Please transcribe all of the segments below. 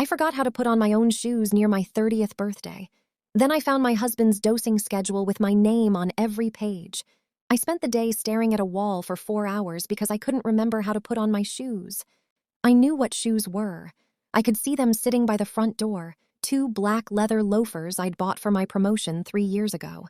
forgot how to put on my own shoes near my 30th birthday. Then I found my husband's dosing schedule with my name on every page. I spent the day staring at a wall for 4 hours because I couldn't remember how to put on my shoes. I knew what shoes were. I could see them sitting by the front door, 2 black leather loafers I'd bought for my promotion 3 years ago.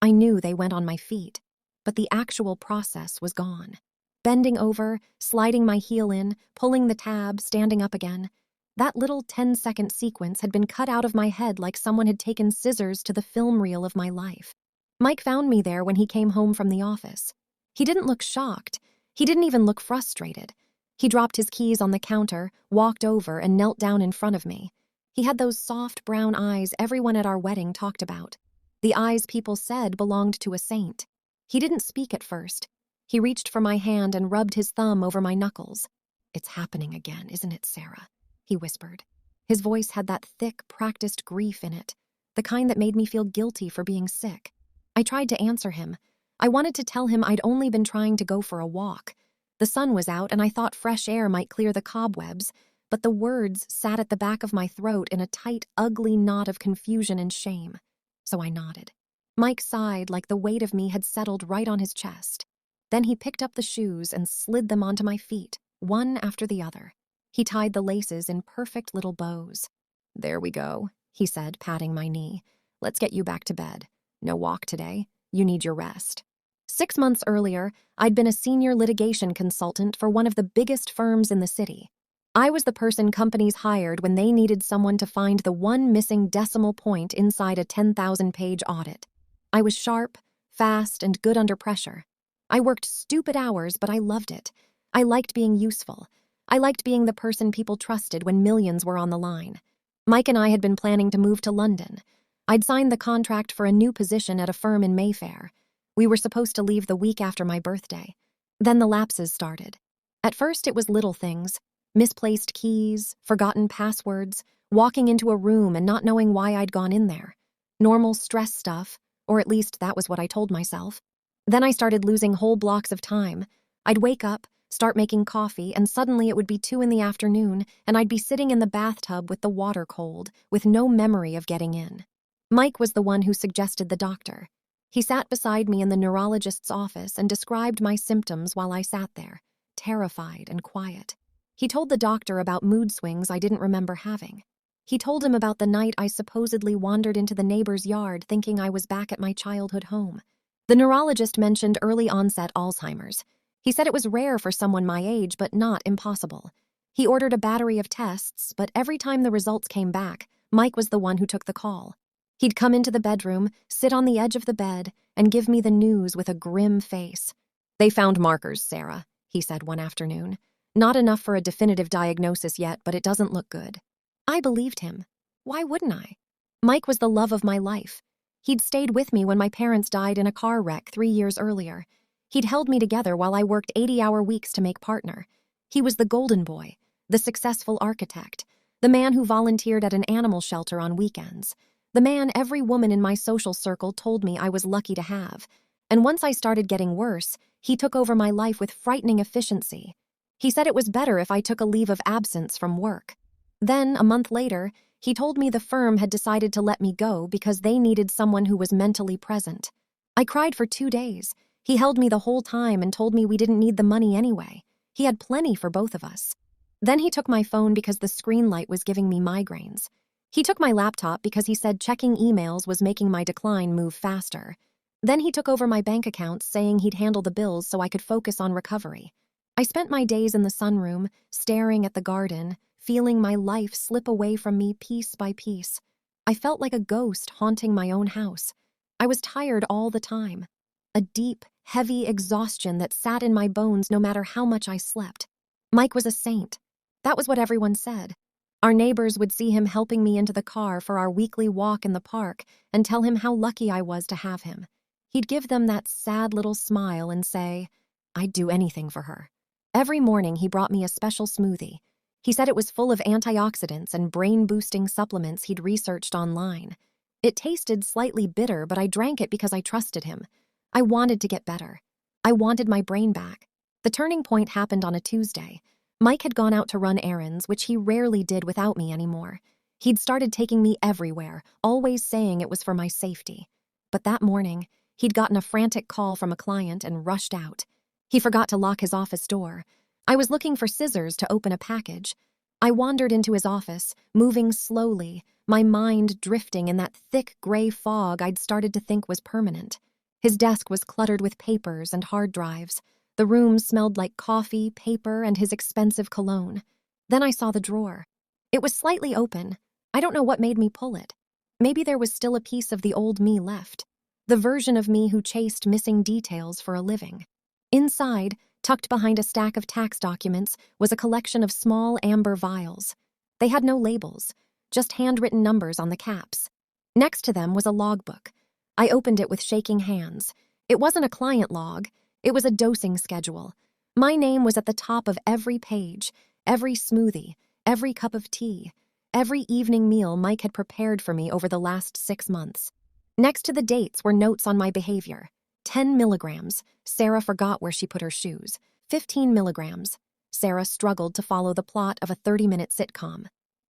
I knew they went on my feet, but the actual process was gone. Bending over, sliding my heel in, pulling the tab, standing up again. That little 10-second sequence had been cut out of my head like someone had taken scissors to the film reel of my life. Mike found me there when he came home from the office. He didn't look shocked. He didn't even look frustrated. He dropped his keys on the counter, walked over, and knelt down in front of me. He had those soft brown eyes everyone at our wedding talked about. The eyes people said belonged to a saint. He didn't speak at first. He reached for my hand and rubbed his thumb over my knuckles. "It's happening again, isn't it, Sarah?" he whispered. His voice had that thick, practiced grief in it, the kind that made me feel guilty for being sick. I tried to answer him. I wanted to tell him I'd only been trying to go for a walk. The sun was out and I thought fresh air might clear the cobwebs, but the words sat at the back of my throat in a tight, ugly knot of confusion and shame. So I nodded. Mike sighed like the weight of me had settled right on his chest. Then he picked up the shoes and slid them onto my feet, one after the other. He tied the laces in perfect little bows. "There we go," he said, patting my knee. "Let's get you back to bed. No walk today. You need your rest." 6 months earlier, I'd been a senior litigation consultant for one of the biggest firms in the city. I was the person companies hired when they needed someone to find the one missing decimal point inside a 10,000-page audit. I was sharp, fast, and good under pressure. I worked stupid hours, but I loved it. I liked being useful. I liked being the person people trusted when millions were on the line. Mike and I had been planning to move to London. I'd signed the contract for a new position at a firm in Mayfair. We were supposed to leave the week after my birthday. Then the lapses started. At first, it was little things. Misplaced keys, forgotten passwords, walking into a room and not knowing why I'd gone in there. Normal stress stuff, or at least that was what I told myself. Then I started losing whole blocks of time. I'd wake up, start making coffee, and suddenly it would be 2 in the afternoon, and I'd be sitting in the bathtub with the water cold, with no memory of getting in. Mike was the one who suggested the doctor. He sat beside me in the neurologist's office and described my symptoms while I sat there, terrified and quiet. He told the doctor about mood swings I didn't remember having. He told him about the night I supposedly wandered into the neighbor's yard thinking I was back at my childhood home. The neurologist mentioned early onset Alzheimer's. He said it was rare for someone my age, but not impossible. He ordered a battery of tests, but every time the results came back, Mike was the one who took the call. He'd come into the bedroom, sit on the edge of the bed, and give me the news with a grim face. "They found markers, Sarah," he said one afternoon. "Not enough for a definitive diagnosis yet, but it doesn't look good." I believed him. Why wouldn't I? Mike was the love of my life. He'd stayed with me when my parents died in a car wreck 3 years earlier. He'd held me together while I worked 80-hour weeks to make partner. He was the golden boy, the successful architect, the man who volunteered at an animal shelter on weekends, the man every woman in my social circle told me I was lucky to have. And once I started getting worse, he took over my life with frightening efficiency. He said it was better if I took a leave of absence from work. Then, a month later, he told me the firm had decided to let me go because they needed someone who was mentally present. I cried for 2 days. He held me the whole time and told me we didn't need the money anyway. He had plenty for both of us. Then he took my phone because the screen light was giving me migraines. He took my laptop because he said checking emails was making my decline move faster. Then he took over my bank accounts, saying he'd handle the bills so I could focus on recovery. I spent my days in the sunroom, staring at the garden, feeling my life slip away from me piece by piece. I felt like a ghost haunting my own house. I was tired all the time. A deep, heavy exhaustion that sat in my bones no matter how much I slept. Mike was a saint. That was what everyone said. Our neighbors would see him helping me into the car for our weekly walk in the park and tell him how lucky I was to have him. He'd give them that sad little smile and say, "I'd do anything for her." Every morning he brought me a special smoothie. He said it was full of antioxidants and brain-boosting supplements he'd researched online. It tasted slightly bitter, but I drank it because I trusted him. I wanted to get better. I wanted my brain back. The turning point happened on a Tuesday. Mike had gone out to run errands, which he rarely did without me anymore. He'd started taking me everywhere, always saying it was for my safety. But that morning, he'd gotten a frantic call from a client and rushed out. He forgot to lock his office door. I was looking for scissors to open a package. I wandered into his office, moving slowly, my mind drifting in that thick gray fog I'd started to think was permanent. His desk was cluttered with papers and hard drives. The room smelled like coffee, paper, and his expensive cologne. Then I saw the drawer. It was slightly open. I don't know what made me pull it. Maybe there was still a piece of the old me left. The version of me who chased missing details for a living. Inside, tucked behind a stack of tax documents, was a collection of small amber vials. They had no labels, just handwritten numbers on the caps. Next to them was a logbook. I opened it with shaking hands. It wasn't a client log. It was a dosing schedule. My name was at the top of every page, every smoothie, every cup of tea, every evening meal Mike had prepared for me over the last 6 months. Next to the dates were notes on my behavior. 10 milligrams. Sarah forgot where she put her shoes. 15 milligrams. Sarah struggled to follow the plot of a 30-minute sitcom.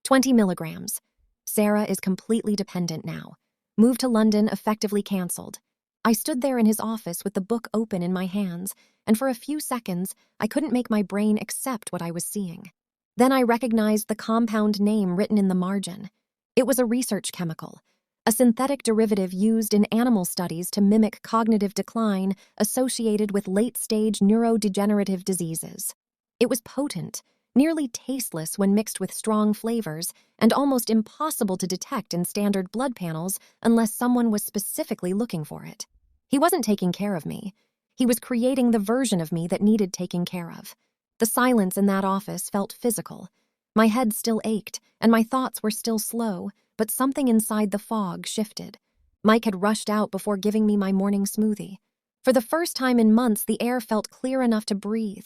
20 milligrams. Sarah is completely dependent now. Move to London effectively canceled. I stood there in his office with the book open in my hands, and for a few seconds, I couldn't make my brain accept what I was seeing. Then I recognized the compound name written in the margin. It was a research chemical, a synthetic derivative used in animal studies to mimic cognitive decline associated with late-stage neurodegenerative diseases. It was potent, nearly tasteless when mixed with strong flavors, and almost impossible to detect in standard blood panels unless someone was specifically looking for it. He wasn't taking care of me. He was creating the version of me that needed taking care of. The silence in that office felt physical. My head still ached, and my thoughts were still slow, but something inside the fog shifted. Mike had rushed out before giving me my morning smoothie. For the first time in months, the air felt clear enough to breathe.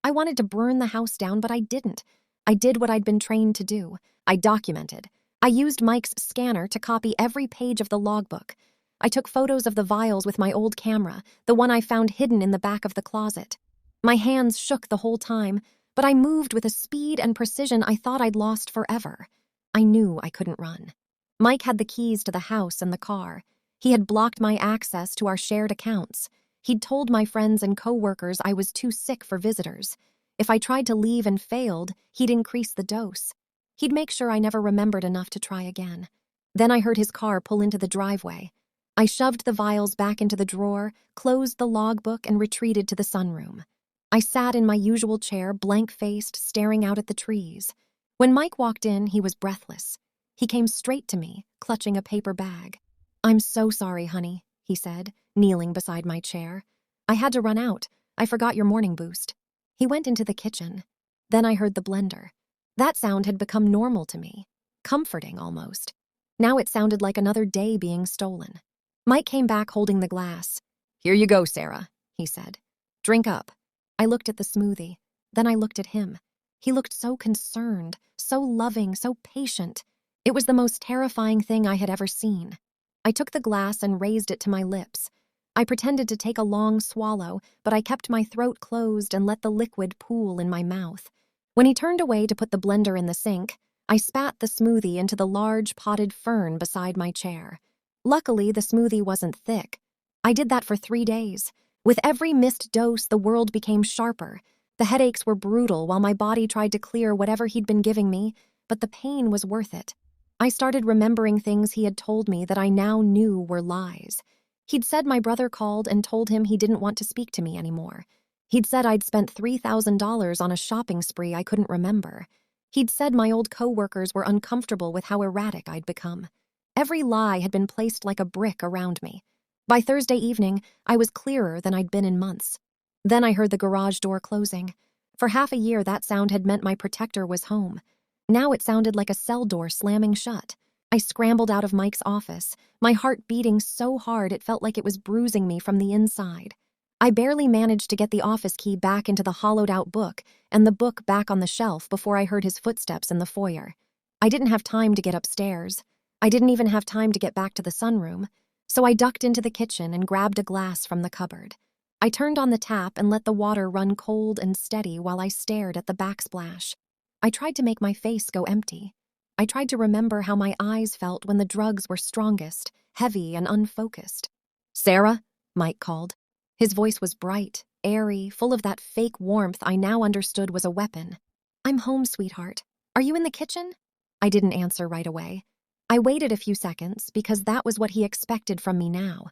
I wanted to burn the house down, but I didn't. I did what I'd been trained to do. I documented. I used Mike's scanner to copy every page of the logbook. I took photos of the vials with my old camera, the one I found hidden in the back of the closet. My hands shook the whole time, but I moved with a speed and precision I thought I'd lost forever. I knew I couldn't run. Mike had the keys to the house and the car. He had blocked my access to our shared accounts. He'd told my friends and co-workers I was too sick for visitors. If I tried to leave and failed, he'd increase the dose. He'd make sure I never remembered enough to try again. Then I heard his car pull into the driveway. I shoved the vials back into the drawer, closed the logbook, and retreated to the sunroom. I sat in my usual chair, blank-faced, staring out at the trees. When Mike walked in, he was breathless. He came straight to me, clutching a paper bag. "I'm so sorry, honey," he said, kneeling beside my chair. "I had to run out. I forgot your morning boost." He went into the kitchen. Then I heard the blender. That sound had become normal to me, comforting almost. Now it sounded like another day being stolen. Mike came back holding the glass. "Here you go, Sarah," he said. "Drink up." I looked at the smoothie. Then I looked at him. He looked so concerned, so loving, so patient. It was the most terrifying thing I had ever seen. I took the glass and raised it to my lips. I pretended to take a long swallow, but I kept my throat closed and let the liquid pool in my mouth. When he turned away to put the blender in the sink, I spat the smoothie into the large potted fern beside my chair. Luckily, the smoothie wasn't thick. I did that for 3 days. With every missed dose, the world became sharper. The headaches were brutal while my body tried to clear whatever he'd been giving me, but the pain was worth it. I started remembering things he had told me that I now knew were lies. He'd said my brother called and told him he didn't want to speak to me anymore. He'd said I'd spent $3,000 on a shopping spree I couldn't remember. He'd said my old co-workers were uncomfortable with how erratic I'd become. Every lie had been placed like a brick around me. By Thursday evening, I was clearer than I'd been in months. Then I heard the garage door closing. For half a year, that sound had meant my protector was home. Now it sounded like a cell door slamming shut. I scrambled out of Mike's office, my heart beating so hard it felt like it was bruising me from the inside. I barely managed to get the office key back into the hollowed-out book and the book back on the shelf before I heard his footsteps in the foyer. I didn't have time to get upstairs. I didn't even have time to get back to the sunroom, so I ducked into the kitchen and grabbed a glass from the cupboard. I turned on the tap and let the water run cold and steady while I stared at the backsplash. I tried to make my face go empty. I tried to remember how my eyes felt when the drugs were strongest, heavy and unfocused. "Sarah?" Mike called. His voice was bright, airy, full of that fake warmth I now understood was a weapon. "I'm home, sweetheart. Are you in the kitchen?" I didn't answer right away. I waited a few seconds because that was what he expected from me now.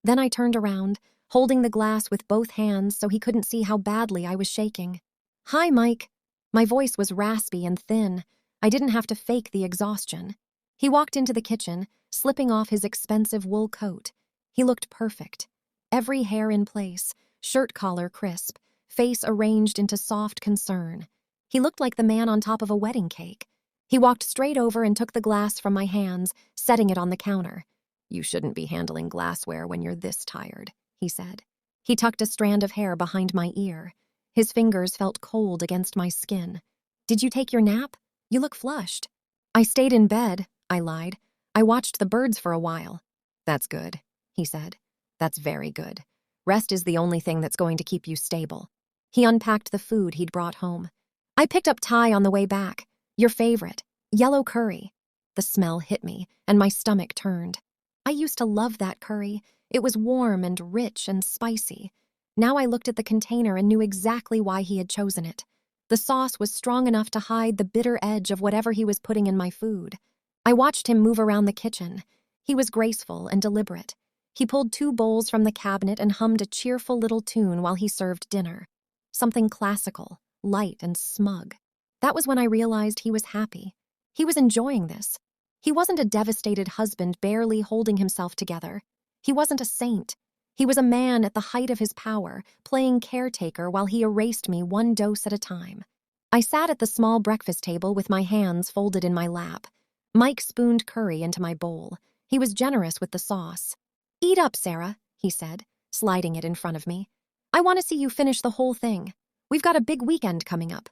Then I turned around, holding the glass with both hands so he couldn't see how badly I was shaking. "Hi, Mike." My voice was raspy and thin. I didn't have to fake the exhaustion. He walked into the kitchen, slipping off his expensive wool coat. He looked perfect. Every hair in place, shirt collar crisp, face arranged into soft concern. He looked like the man on top of a wedding cake. He walked straight over and took the glass from my hands, setting it on the counter. "You shouldn't be handling glassware when you're this tired," he said. He tucked a strand of hair behind my ear. His fingers felt cold against my skin. "Did you take your nap? You look flushed." "I stayed in bed," I lied. "I watched the birds for a while." "That's good," he said. "That's very good. Rest is the only thing that's going to keep you stable." He unpacked the food he'd brought home. "I picked up Thai on the way back. Your favorite, yellow curry." The smell hit me, and my stomach turned. I used to love that curry. It was warm and rich and spicy. Now I looked at the container and knew exactly why he had chosen it. The sauce was strong enough to hide the bitter edge of whatever he was putting in my food. I watched him move around the kitchen. He was graceful and deliberate. He pulled 2 bowls from the cabinet and hummed a cheerful little tune while he served dinner. Something classical, light and smug. That was when I realized he was happy. He was enjoying this. He wasn't a devastated husband barely holding himself together. He wasn't a saint. He was a man at the height of his power, playing caretaker while he erased me one dose at a time. I sat at the small breakfast table with my hands folded in my lap. Mike spooned curry into my bowl. He was generous with the sauce. "Eat up, Sarah," he said, sliding it in front of me. "I want to see you finish the whole thing. We've got a big weekend coming up.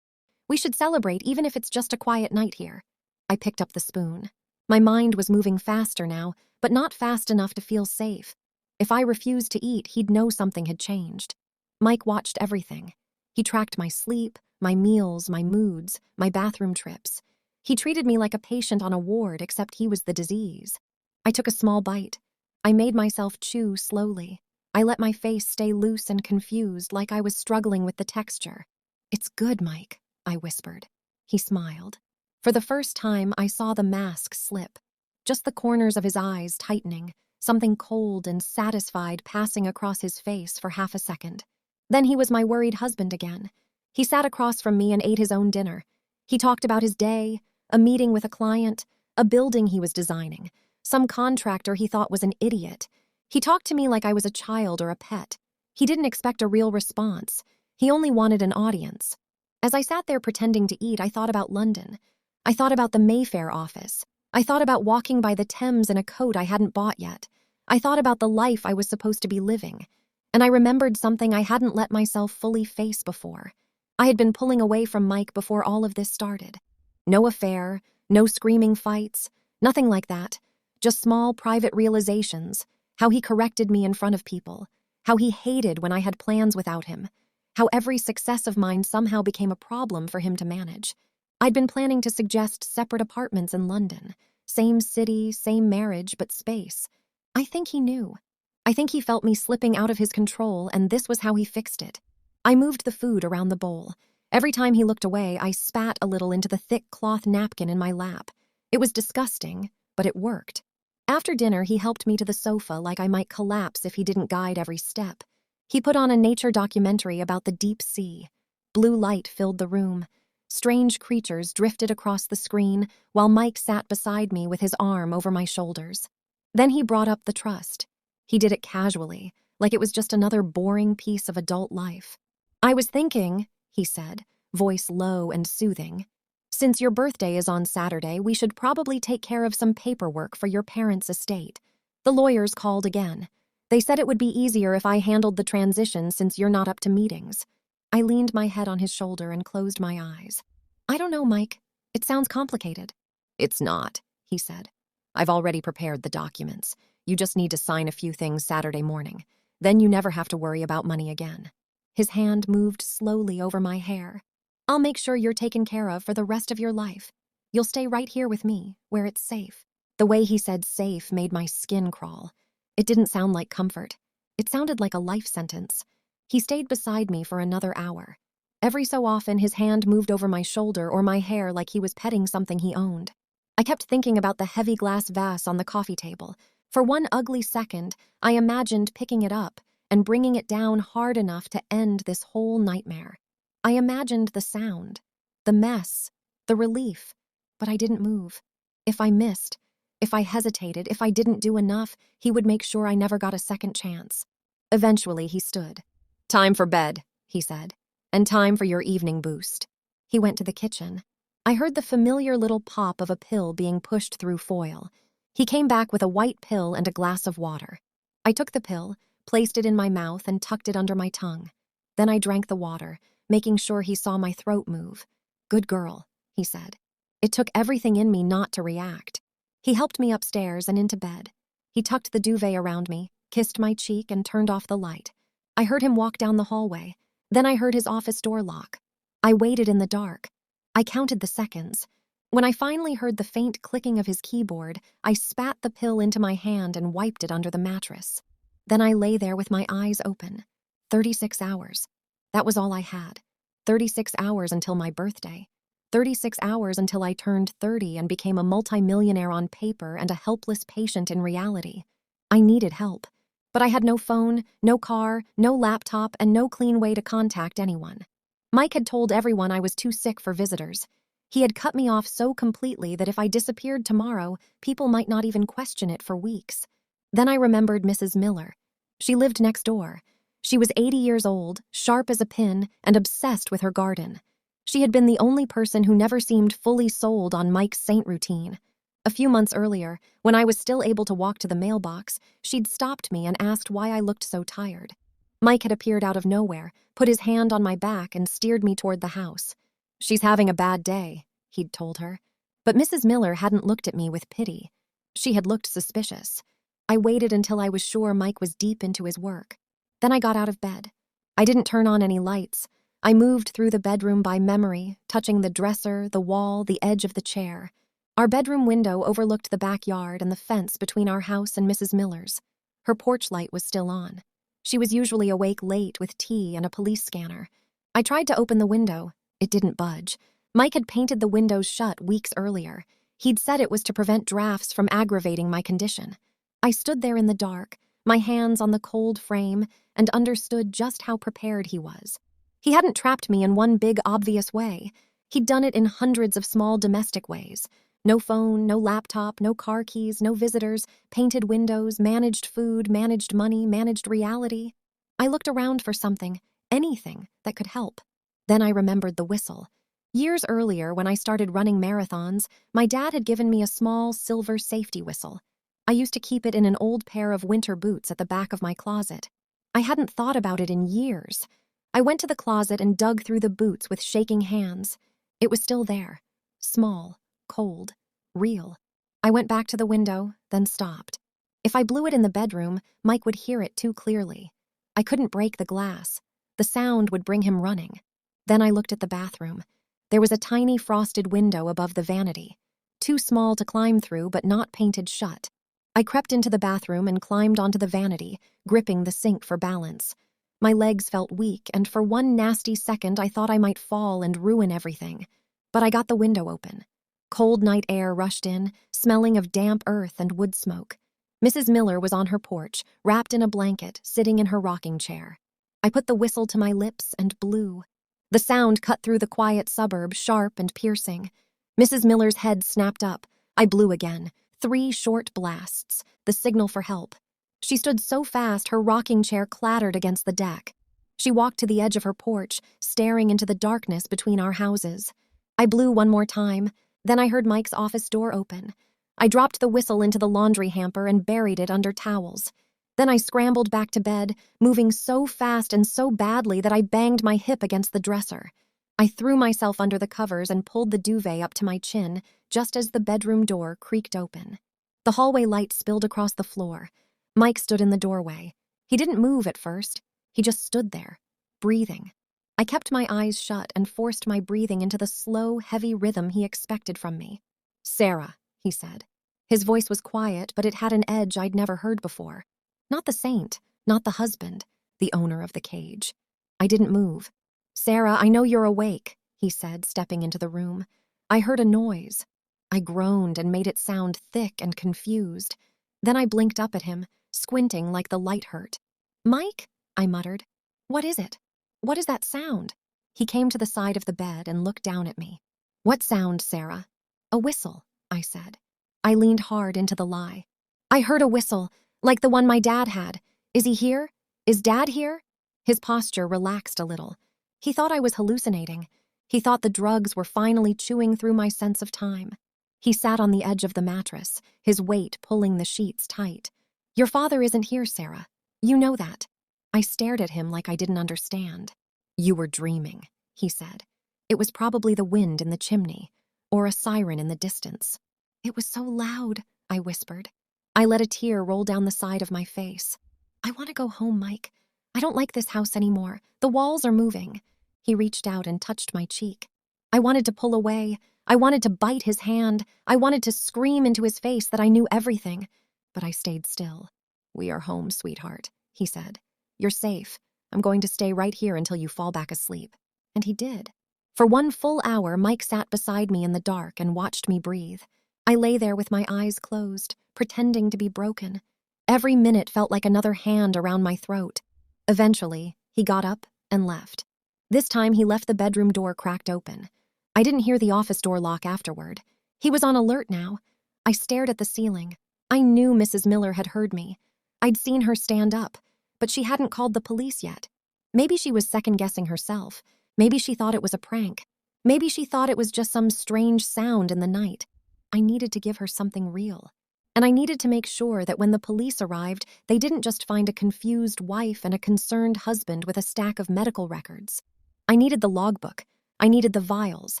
We should celebrate even if it's just a quiet night here." I picked up the spoon. My mind was moving faster now, but not fast enough to feel safe. If I refused to eat, he'd know something had changed. Mike watched everything. He tracked my sleep, my meals, my moods, my bathroom trips. He treated me like a patient on a ward, except he was the disease. I took a small bite. I made myself chew slowly. I let my face stay loose and confused, like I was struggling with the texture. "It's good, Mike," I whispered. He smiled. For the first time, I saw the mask slip. Just the corners of his eyes tightening, something cold and satisfied passing across his face for half a second. Then he was my worried husband again. He sat across from me and ate his own dinner. He talked about his day, a meeting with a client, a building he was designing, some contractor he thought was an idiot. He talked to me like I was a child or a pet. He didn't expect a real response. He only wanted an audience. As I sat there pretending to eat, I thought about London. I thought about the Mayfair office. I thought about walking by the Thames in a coat I hadn't bought yet. I thought about the life I was supposed to be living. And I remembered something I hadn't let myself fully face before. I had been pulling away from Mike before all of this started. No affair, no screaming fights, nothing like that. Just small private realizations. How he corrected me in front of people. How he hated when I had plans without him. How every success of mine somehow became a problem for him to manage. I'd been planning to suggest separate apartments in London. Same city, same marriage, but space. I think he knew. I think he felt me slipping out of his control, and this was how he fixed it. I moved the food around the bowl. Every time he looked away, I spat a little into the thick cloth napkin in my lap. It was disgusting, but it worked. After dinner, he helped me to the sofa like I might collapse if he didn't guide every step. He put on a nature documentary about the deep sea. Blue light filled the room. Strange creatures drifted across the screen while Mike sat beside me with his arm over my shoulders. Then he brought up the trust. He did it casually, like it was just another boring piece of adult life. "I was thinking," he said, voice low and soothing, "since your birthday is on Saturday, we should probably take care of some paperwork for your parents' estate." The lawyers called again. They said it would be easier if I handled the transition since you're not up to meetings. I leaned my head on his shoulder and closed my eyes. "I don't know, Mike. It sounds complicated." "It's not," he said. "I've already prepared the documents. You just need to sign a few things Saturday morning. Then you never have to worry about money again." His hand moved slowly over my hair. "I'll make sure you're taken care of for the rest of your life. You'll stay right here with me, where it's safe." The way he said safe made my skin crawl. It didn't sound like comfort. It sounded like a life sentence. He stayed beside me for another hour. Every so often, his hand moved over my shoulder or my hair like he was petting something he owned. I kept thinking about the heavy glass vase on the coffee table. For one ugly second, I imagined picking it up and bringing it down hard enough to end this whole nightmare. I imagined the sound, the mess, the relief, but I didn't move. If I missed, if I hesitated, if I didn't do enough, he would make sure I never got a second chance. Eventually, he stood. "Time for bed," he said, "and time for your evening boost." He went to the kitchen. I heard the familiar little pop of a pill being pushed through foil. He came back with a white pill and a glass of water. I took the pill, placed it in my mouth, and tucked it under my tongue. Then I drank the water, making sure he saw my throat move. "Good girl," he said. It took everything in me not to react. He helped me upstairs and into bed. He tucked the duvet around me, kissed my cheek, and turned off the light. I heard him walk down the hallway. Then I heard his office door lock. I waited in the dark. I counted the seconds. When I finally heard the faint clicking of his keyboard, I spat the pill into my hand and wiped it under the mattress. Then I lay there with my eyes open. 36 hours. That was all I had. 36 hours until my birthday. 36 hours until I turned 30 and became a multimillionaire on paper and a helpless patient in reality. I needed help, but I had no phone, no car, no laptop, and no clean way to contact anyone. Mike had told everyone I was too sick for visitors. He had cut me off so completely that if I disappeared tomorrow, people might not even question it for weeks. Then I remembered Mrs. Miller. She lived next door. She was 80 years old, sharp as a pin, and obsessed with her garden. She had been the only person who never seemed fully sold on Mike's saint routine. A few months earlier, when I was still able to walk to the mailbox, she'd stopped me and asked why I looked so tired. Mike had appeared out of nowhere, put his hand on my back, and steered me toward the house. "She's having a bad day," he'd told her. But Mrs. Miller hadn't looked at me with pity. She had looked suspicious. I waited until I was sure Mike was deep into his work. Then I got out of bed. I didn't turn on any lights. I moved through the bedroom by memory, touching the dresser, the wall, the edge of the chair. Our bedroom window overlooked the backyard and the fence between our house and Mrs. Miller's. Her porch light was still on. She was usually awake late with tea and a police scanner. I tried to open the window. It didn't budge. Mike had painted the windows shut weeks earlier. He'd said it was to prevent drafts from aggravating my condition. I stood there in the dark, my hands on the cold frame, and understood just how prepared he was. He hadn't trapped me in one big, obvious way. He'd done it in hundreds of small domestic ways. No phone, no laptop, no car keys, no visitors, painted windows, managed food, managed money, managed reality. I looked around for something, anything, that could help. Then I remembered the whistle. Years earlier, when I started running marathons, my dad had given me a small silver safety whistle. I used to keep it in an old pair of winter boots at the back of my closet. I hadn't thought about it in years. I went to the closet and dug through the boots with shaking hands. It was still there. Small, cold, real. I went back to the window, then stopped. If I blew it in the bedroom, Mike would hear it too clearly. I couldn't break the glass. The sound would bring him running. Then I looked at the bathroom. There was a tiny frosted window above the vanity. Too small to climb through, but not painted shut. I crept into the bathroom and climbed onto the vanity, gripping the sink for balance. My legs felt weak, and for one nasty second I thought I might fall and ruin everything. But I got the window open. Cold night air rushed in, smelling of damp earth and wood smoke. Mrs. Miller was on her porch, wrapped in a blanket, sitting in her rocking chair. I put the whistle to my lips and blew. The sound cut through the quiet suburb, sharp and piercing. Mrs. Miller's head snapped up. I blew again. 3 short blasts, the signal for help. She stood so fast her rocking chair clattered against the deck. She walked to the edge of her porch, staring into the darkness between our houses. I blew one more time. Then I heard Mike's office door open. I dropped the whistle into the laundry hamper and buried it under towels. Then I scrambled back to bed, moving so fast and so badly that I banged my hip against the dresser. I threw myself under the covers and pulled the duvet up to my chin, just as the bedroom door creaked open. The hallway light spilled across the floor. Mike stood in the doorway. He didn't move at first. He just stood there, breathing. I kept my eyes shut and forced my breathing into the slow, heavy rhythm he expected from me. "Sarah," he said. His voice was quiet, but it had an edge I'd never heard before. Not the saint, not the husband, the owner of the cage. I didn't move. "Sarah, I know you're awake," he said, stepping into the room. I heard a noise. I groaned and made it sound thick and confused. Then I blinked up at him, squinting like the light hurt. "Mike?" I muttered. "What is it? What is that sound?" He came to the side of the bed and looked down at me. "What sound, Sarah?" "A whistle," I said. I leaned hard into the lie. "I heard a whistle, like the one my dad had. Is he here? Is Dad here?" His posture relaxed a little. He thought I was hallucinating. He thought the drugs were finally chewing through my sense of time. He sat on the edge of the mattress, his weight pulling the sheets tight. "Your father isn't here, Sarah. You know that." I stared at him like I didn't understand. "You were dreaming," he said. "It was probably the wind in the chimney, or a siren in the distance." "It was so loud," I whispered. I let a tear roll down the side of my face. "I want to go home, Mike. I don't like this house anymore. The walls are moving." He reached out and touched my cheek. I wanted to pull away. I wanted to bite his hand. I wanted to scream into his face that I knew everything. But I stayed still. "We are home, sweetheart," he said. "You're safe. I'm going to stay right here until you fall back asleep." And he did. For 1 full hour, Mike sat beside me in the dark and watched me breathe. I lay there with my eyes closed, pretending to be broken. Every minute felt like another hand around my throat. Eventually, he got up and left. This time, he left the bedroom door cracked open. I didn't hear the office door lock afterward. He was on alert now. I stared at the ceiling. I knew Mrs. Miller had heard me. I'd seen her stand up, but she hadn't called the police yet. Maybe she was second-guessing herself. Maybe she thought it was a prank. Maybe she thought it was just some strange sound in the night. I needed to give her something real. And I needed to make sure that when the police arrived, they didn't just find a confused wife and a concerned husband with a stack of medical records. I needed the logbook. I needed the vials.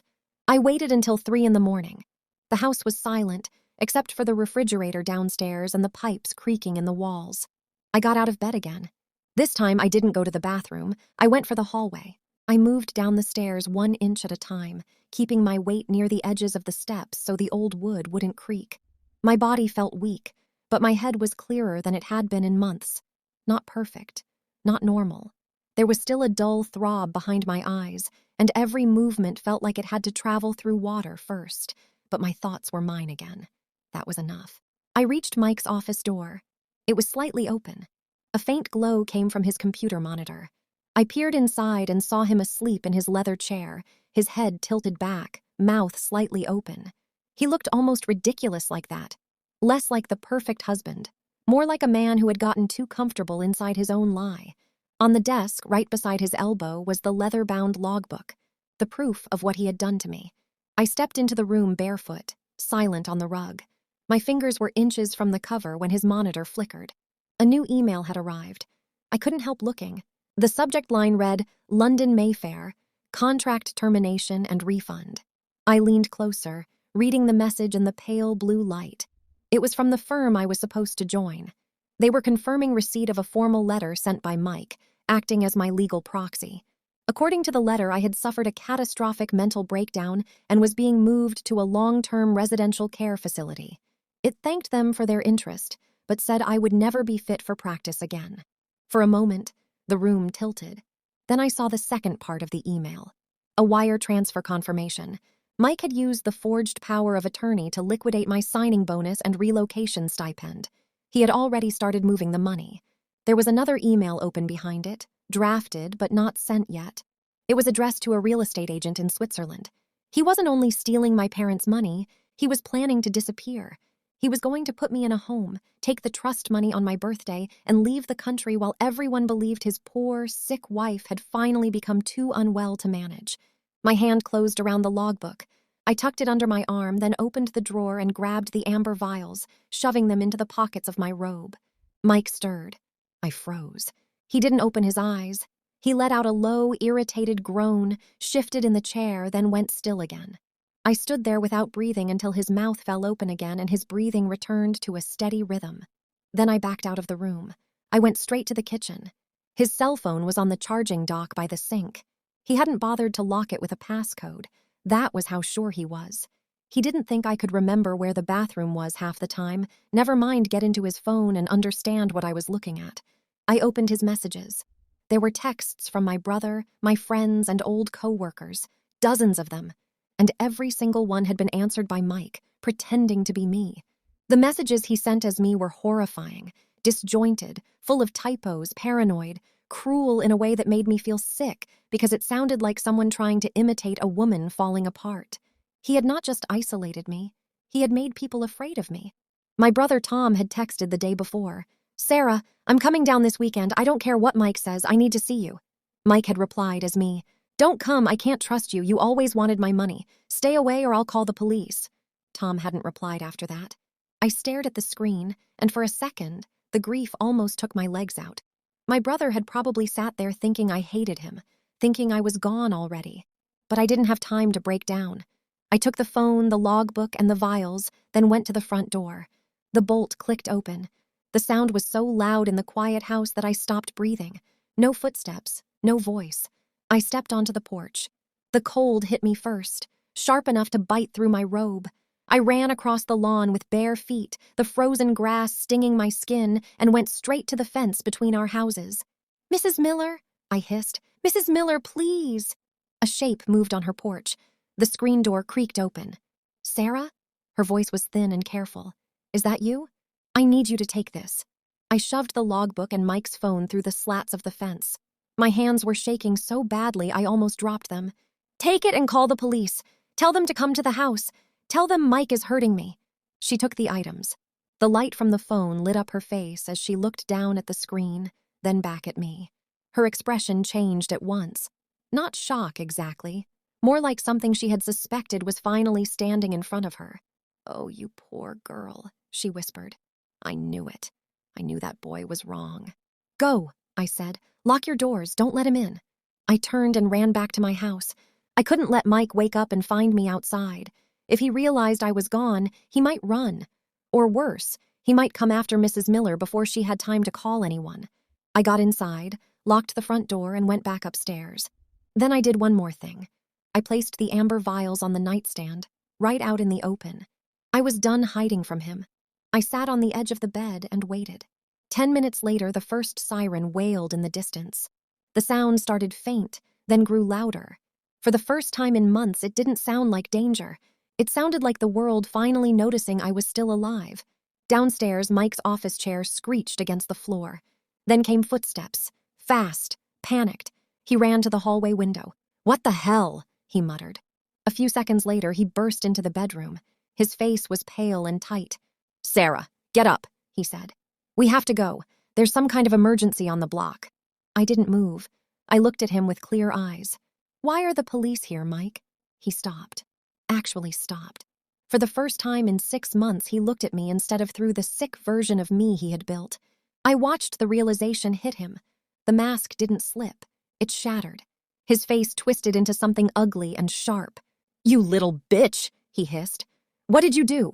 I waited until 3 a.m. The house was silent, except for the refrigerator downstairs and the pipes creaking in the walls. I got out of bed again. This time, I didn't go to the bathroom. I went for the hallway. I moved down the stairs 1 inch at a time, keeping my weight near the edges of the steps so the old wood wouldn't creak. My body felt weak, but my head was clearer than it had been in months. Not perfect, not normal. There was still a dull throb behind my eyes, and every movement felt like it had to travel through water first, but my thoughts were mine again. That was enough. I reached Mike's office door. It was slightly open. A faint glow came from his computer monitor. I peered inside and saw him asleep in his leather chair, his head tilted back, mouth slightly open. He looked almost ridiculous like that. Less like the perfect husband. More like a man who had gotten too comfortable inside his own lie. On the desk, right beside his elbow, was the leather-bound logbook, the proof of what he had done to me. I stepped into the room barefoot, silent on the rug. My fingers were inches from the cover when his monitor flickered. A new email had arrived. I couldn't help looking. The subject line read, "London Mayfair, contract termination and refund." I leaned closer, reading the message in the pale blue light. It was from the firm I was supposed to join. They were confirming receipt of a formal letter sent by Mike, acting as my legal proxy. According to the letter, I had suffered a catastrophic mental breakdown and was being moved to a long-term residential care facility. It thanked them for their interest, but said I would never be fit for practice again. For a moment, the room tilted. Then I saw the second part of the email. A wire transfer confirmation. Mike had used the forged power of attorney to liquidate my signing bonus and relocation stipend. He had already started moving the money. There was another email open behind it, drafted but not sent yet. It was addressed to a real estate agent in Switzerland. He wasn't only stealing my parents' money, he was planning to disappear. He was going to put me in a home, take the trust money on my birthday, and leave the country while everyone believed his poor, sick wife had finally become too unwell to manage. My hand closed around the logbook. I tucked it under my arm, then opened the drawer and grabbed the amber vials, shoving them into the pockets of my robe. Mike stirred. I froze. He didn't open his eyes. He let out a low, irritated groan, shifted in the chair, then went still again. I stood there without breathing until his mouth fell open again and his breathing returned to a steady rhythm. Then I backed out of the room. I went straight to the kitchen. His cell phone was on the charging dock by the sink. He hadn't bothered to lock it with a passcode. That was how sure he was. He didn't think I could remember where the bathroom was half the time, never mind get into his phone and understand what I was looking at. I opened his messages. There were texts from my brother, my friends, and old co-workers, dozens of them, and every single one had been answered by Mike, pretending to be me. The messages he sent as me were horrifying, disjointed, full of typos, paranoid, cruel in a way that made me feel sick because it sounded like someone trying to imitate a woman falling apart. He had not just isolated me, he had made people afraid of me. My brother Tom had texted the day before, "Sarah, I'm coming down this weekend. I don't care what Mike says. I need to see you." Mike had replied as me, "Don't come. I can't trust you. You always wanted my money. Stay away or I'll call the police." Tom hadn't replied after that. I stared at the screen, and for a second, the grief almost took my legs out. My brother had probably sat there thinking I hated him, thinking I was gone already. But I didn't have time to break down. I took the phone, the logbook, and the vials, then went to the front door. The bolt clicked open. The sound was so loud in the quiet house that I stopped breathing. No footsteps, no voice. I stepped onto the porch. The cold hit me first, sharp enough to bite through my robe. I ran across the lawn with bare feet, the frozen grass stinging my skin, and went straight to the fence between our houses. "Mrs. Miller," I hissed. "Mrs. Miller, please." A shape moved on her porch. The screen door creaked open. "Sarah?" Her voice was thin and careful. "Is that you? I need you to take this." I shoved the logbook and Mike's phone through the slats of the fence. My hands were shaking so badly I almost dropped them. "Take it and call the police. Tell them to come to the house. Tell them Mike is hurting me." She took the items. The light from the phone lit up her face as she looked down at the screen, then back at me. Her expression changed at once. Not shock exactly. More like something she had suspected was finally standing in front of her. "Oh, you poor girl," she whispered. "I knew it. I knew that boy was wrong." "Go," I said. "Lock your doors. Don't let him in." I turned and ran back to my house. I couldn't let Mike wake up and find me outside. If he realized I was gone, he might run. Or worse, he might come after Mrs. Miller before she had time to call anyone. I got inside, locked the front door, and went back upstairs. Then I did one more thing. I placed the amber vials on the nightstand, right out in the open. I was done hiding from him. I sat on the edge of the bed and waited. 10 minutes later, the first siren wailed in the distance. The sound started faint, then grew louder. For the first time in months, it didn't sound like danger. It sounded like the world finally noticing I was still alive. Downstairs, Mike's office chair screeched against the floor. Then came footsteps. Fast, panicked. He ran to the hallway window. "What the hell?" he muttered. A few seconds later, he burst into the bedroom. His face was pale and tight. "Sarah, get up," he said. "We have to go. There's some kind of emergency on the block." I didn't move. I looked at him with clear eyes. "Why are the police here, Mike?" He stopped. Actually stopped. For the first time in 6 months, he looked at me instead of through the sick version of me he had built. I watched the realization hit him. The mask didn't slip. It shattered. His face twisted into something ugly and sharp. "You little bitch," he hissed. "What did you do?"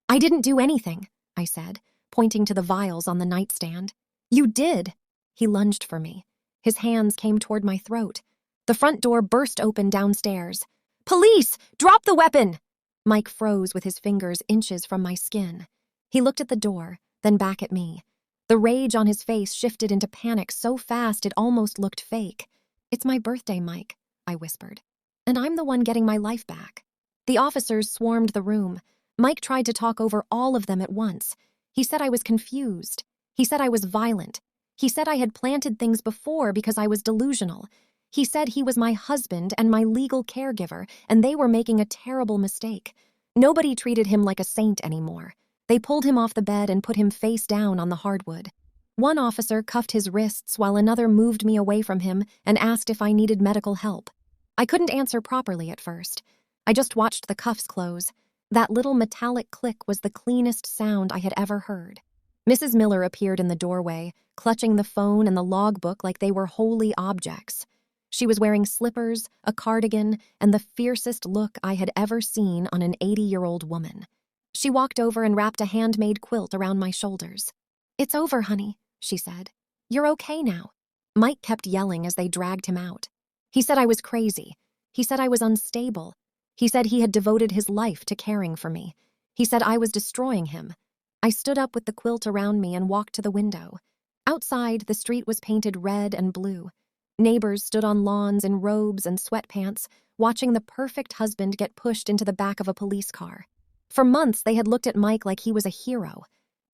"I didn't do anything," I said, pointing to the vials on the nightstand. "You did." He lunged for me. His hands came toward my throat. The front door burst open downstairs. "Police! Drop the weapon!" Mike froze with his fingers inches from my skin. He looked at the door, then back at me. The rage on his face shifted into panic so fast it almost looked fake. "It's my birthday, Mike," I whispered. "And I'm the one getting my life back." The officers swarmed the room. Mike tried to talk over all of them at once. He said I was confused. He said I was violent. He said I had planted things before because I was delusional. He said he was my husband and my legal caregiver, and they were making a terrible mistake. Nobody treated him like a saint anymore. They pulled him off the bed and put him face down on the hardwood. One officer cuffed his wrists while another moved me away from him and asked if I needed medical help. I couldn't answer properly at first. I just watched the cuffs close. That little metallic click was the cleanest sound I had ever heard. Mrs. Miller appeared in the doorway, clutching the phone and the logbook like they were holy objects. She was wearing slippers, a cardigan, and the fiercest look I had ever seen on an 80-year-old woman. She walked over and wrapped a handmade quilt around my shoulders. "It's over, honey," she said. "You're okay now." Mike kept yelling as they dragged him out. He said I was crazy. He said I was unstable. He said he had devoted his life to caring for me. He said I was destroying him. I stood up with the quilt around me and walked to the window. Outside, the street was painted red and blue. Neighbors stood on lawns in robes and sweatpants, watching the perfect husband get pushed into the back of a police car. For months, they had looked at Mike like he was a hero.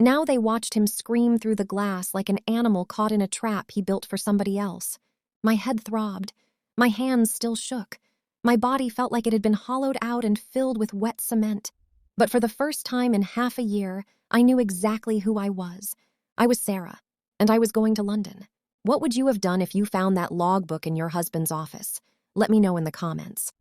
Now they watched him scream through the glass like an animal caught in a trap he built for somebody else. My head throbbed. My hands still shook. My body felt like it had been hollowed out and filled with wet cement. But for the first time in half a year, I knew exactly who I was. I was Sarah, and I was going to London. What would you have done if you found that logbook in your husband's office? Let me know in the comments.